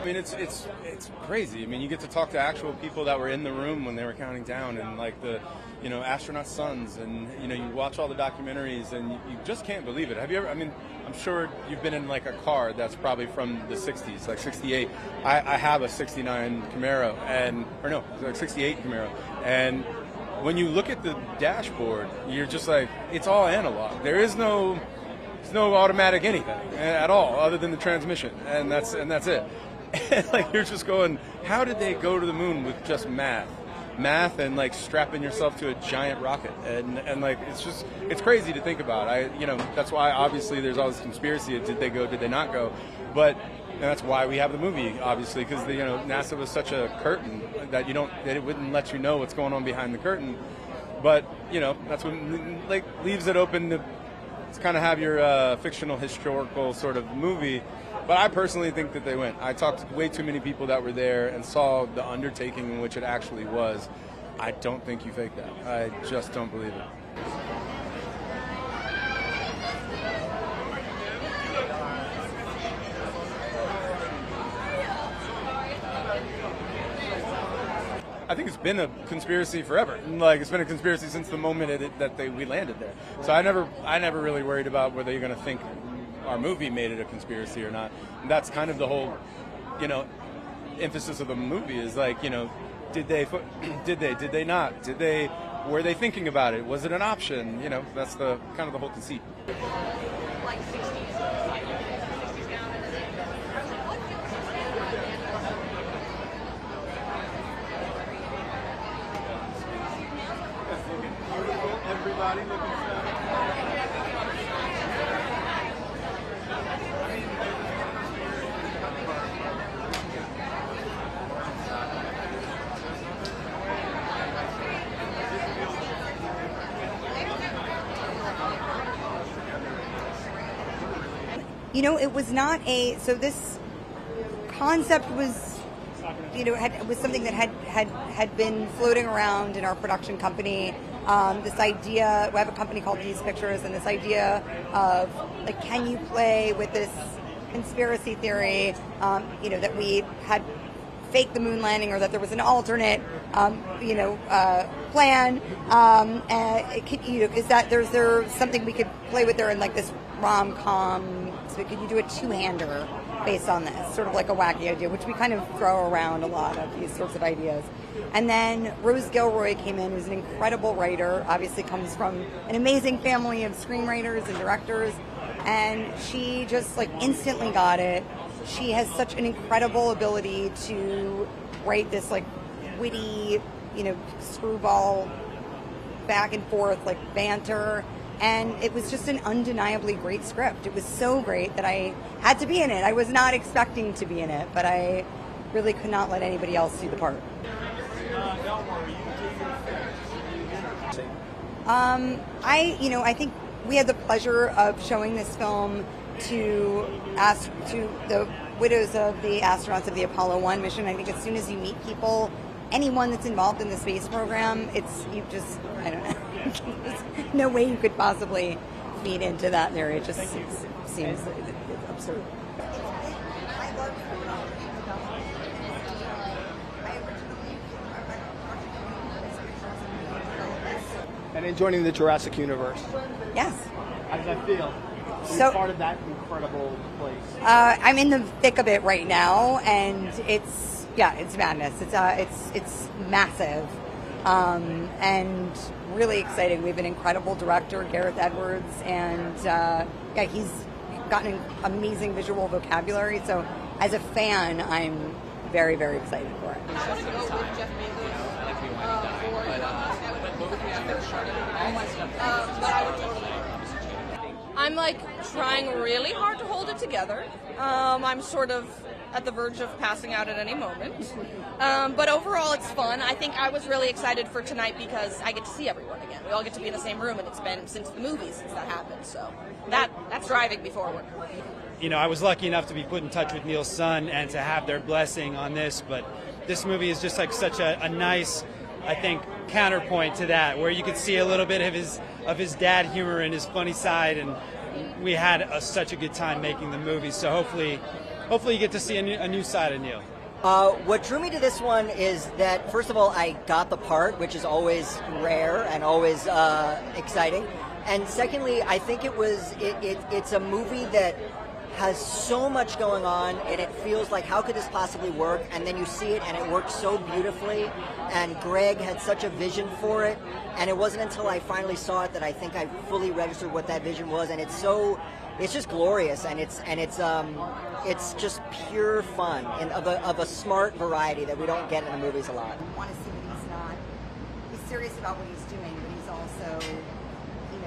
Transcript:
I mean, it's crazy. I mean, you get to talk to actual people that were in the room when they were counting down, and like the, astronaut sons, and you watch all the documentaries, and you just can't believe it. Have you ever? I mean, I'm sure you've been in like a car that's probably from the '60s, like '68. I have a '69 Camaro, like '68 Camaro, and when you look at the dashboard, you're just like, it's all analog. There's no automatic anything at all, other than the transmission, and that's it. And like you're just going, how did they go to the moon with just math and like strapping yourself to a giant rocket, and like it's crazy to think about. That's why obviously there's all this conspiracy of did they go, did they not go, and that's why we have the movie, obviously, because NASA was such a curtain that it wouldn't let you know what's going on behind the curtain. But that's what like leaves it open to kind of have your fictional historical sort of movie. But I personally think that they went. I talked to way too many people that were there and saw the undertaking in which it actually was. I don't think you faked that. I just don't believe it. I think it's been a conspiracy forever. Like, it's been a conspiracy since the moment we landed there. So I never really worried about whether you're going to think our movie made it a conspiracy or not. And that's kind of the whole, emphasis of the movie is like, did they not? Were they thinking about it? Was it an option? That's the kind of the whole conceit. Everybody looking it was not so this concept was, was something that had been floating around in our production company. This idea, we have a company called These Pictures, and this idea of, like, can you play with this conspiracy theory, that we had faked the moon landing, or that there was an alternate, plan, is that there something we could play with there in, like, this rom-com, so could you do a two-hander based on this, sort of like a wacky idea, which we kind of throw around a lot of these sorts of ideas. And then Rose Gilroy came in, who's an incredible writer, obviously comes from an amazing family of screenwriters and directors, and she just like instantly got it. She has such an incredible ability to write this like witty, screwball back and forth like banter. And it was just an undeniably great script. It was so great that I had to be in it. I was not expecting to be in it, but I really could not let anybody else do the part. I think we had the pleasure of showing this film to the widows of the astronauts of the Apollo 1 mission. I think as soon as you meet people, anyone that's involved in the space program, I don't know. There's no way you could possibly feed into that theory. It just seems absurd. And in joining the Jurassic universe. Yes. How does that feel? So part of that incredible place. I'm in the thick of it right now, and it's madness. It's massive. And really exciting. We have an incredible director, Gareth Edwards, and he's got an amazing visual vocabulary. So as a fan, I'm very, very excited for it. I'm like trying really hard to hold it together. I'm sort of at the verge of passing out at any moment. But overall, it's fun. I think I was really excited for tonight because I get to see everyone again. We all get to be in the same room, and it's been since the movies since that happened. So that's driving me forward. I was lucky enough to be put in touch with Neil's son and to have their blessing on this. But this movie is just like such a nice, I think, counterpoint to that, where you could see a little bit of his dad humor and his funny side, and we had such a good time making the movie. So hopefully hopefully you get to see a new side of Neil. What drew me to this one is that, first of all, I got the part, which is always rare and always exciting. And secondly, I think it's a movie that has so much going on, and it feels like, how could this possibly work? And then you see it, and it works so beautifully. And Greg had such a vision for it, and it wasn't until I finally saw it that I think I fully registered what that vision was. And it's just glorious, and it's just pure fun and of a smart variety that we don't get in the movies a lot. I want to see that he's serious about what he's doing, but he's also, he